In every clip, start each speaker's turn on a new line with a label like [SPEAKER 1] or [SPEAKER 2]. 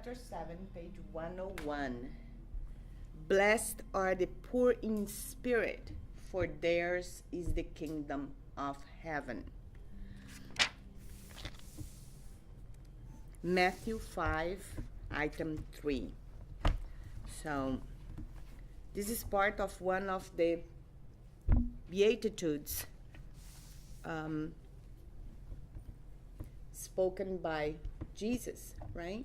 [SPEAKER 1] chapter 7, page 101. Blessed are the poor in spirit, for theirs is the kingdom of heaven. Matthew 5, item 3. So, this is part of one of the Beatitudes spoken by Jesus, right?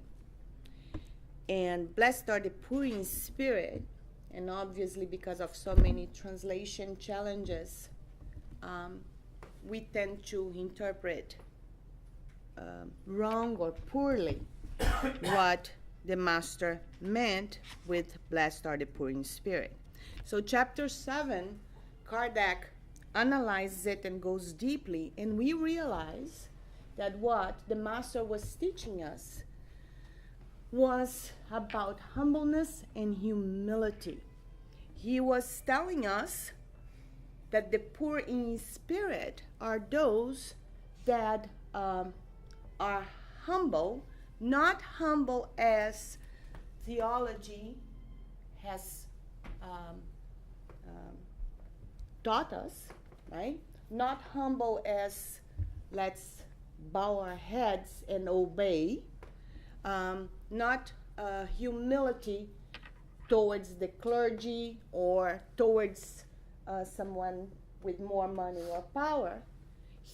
[SPEAKER 1] And blessed are the poor in spirit, and obviously because of so many translation challenges, we tend to interpret wrong or poorly what the master meant with blessed are the poor in spirit. So chapter 7, Kardec analyzes it and goes deeply, and we realize that what the master was teaching us was about humbleness and humility. He was telling us that the poor in spirit are those that are humble, not humble as theology has taught us, right? Not humble as let's bow our heads and obey, not humility towards the clergy or towards someone with more money or power.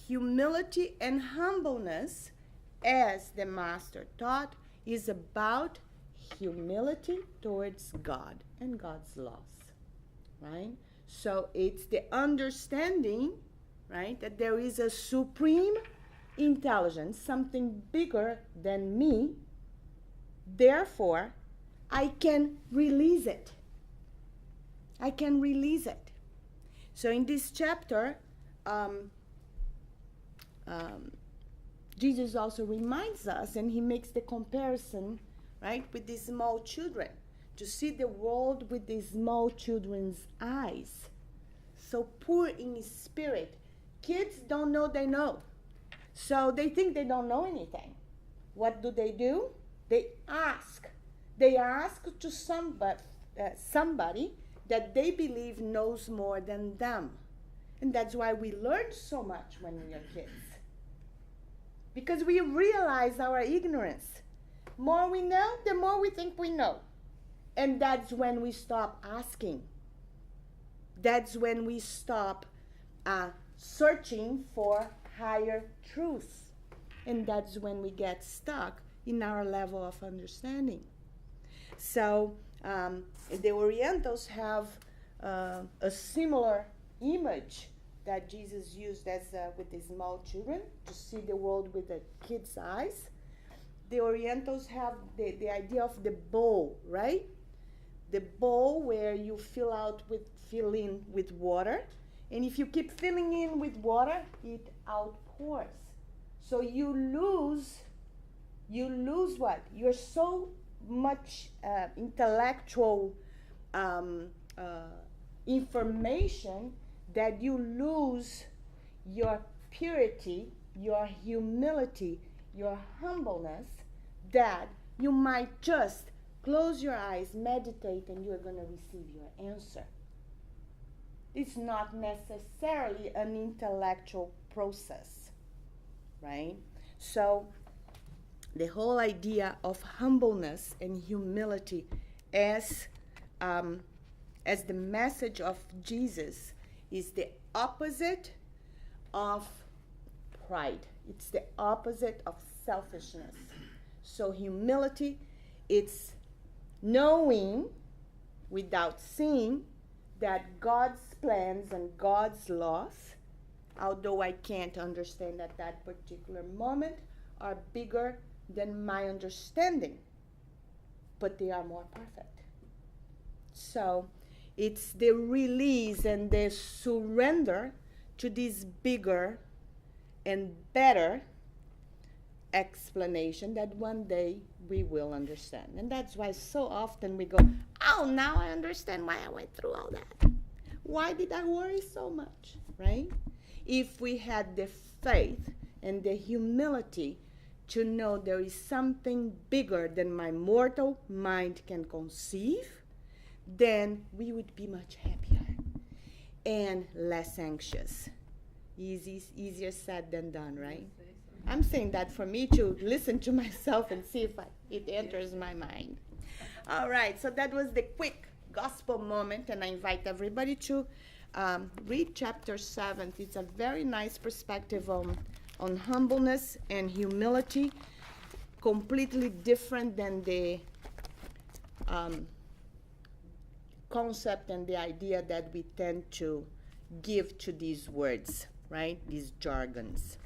[SPEAKER 1] Humility and humbleness, as the master taught, is about humility towards God and God's laws, right? So it's the understanding, right, that there is a supreme intelligence, something bigger than me. Therefore, I can release it. I can release it. So in this chapter, Jesus also reminds us, and he makes the comparison, right, with these small children, to see the world with these small children's eyes. So poor in spirit. Kids don't know they know. So they think they don't know anything. What do? They ask. They ask to somebody that they believe knows more than them. And that's why we learn so much when we are kids. Because we realize our ignorance. More we know, the more we think we know. And that's when we stop asking. That's when we stop searching for higher truth. And that's when we get stuck in our level of understanding. So the Orientals have a similar image that Jesus used as with the small children, to see the world with the kids' eyes. The Orientals have the idea of the bowl, right? The bowl where you fill in with water, and if you keep filling in with water, it outpours. So you lose what? You're so much intellectual information that you lose your purity, your humility, your humbleness, that you might just close your eyes, meditate, and you're going to receive your answer. It's not necessarily an intellectual process, right? So the whole idea of humbleness and humility as the message of Jesus is the opposite of pride. It's the opposite of selfishness. So humility, it's knowing without seeing that God's plans and God's laws, although I can't understand at that particular moment, are bigger than my understanding, but they are more perfect. So it's the release and the surrender to this bigger and better explanation that one day we will understand. And that's why so often we go, oh, now I understand why I went through all that. Why did I worry so much, right? If we had the faith and the humility to know there is something bigger than my mortal mind can conceive, then we would be much happier and less anxious. Easier said than done, right? I'm saying that for me to listen to myself and see if it enters my mind. All right, so that was the quick gospel moment, and I invite everybody to read chapter 7. It's a very nice perspective on humbleness and humility, completely different than the concept and the idea that we tend to give to these words, right? These jargons.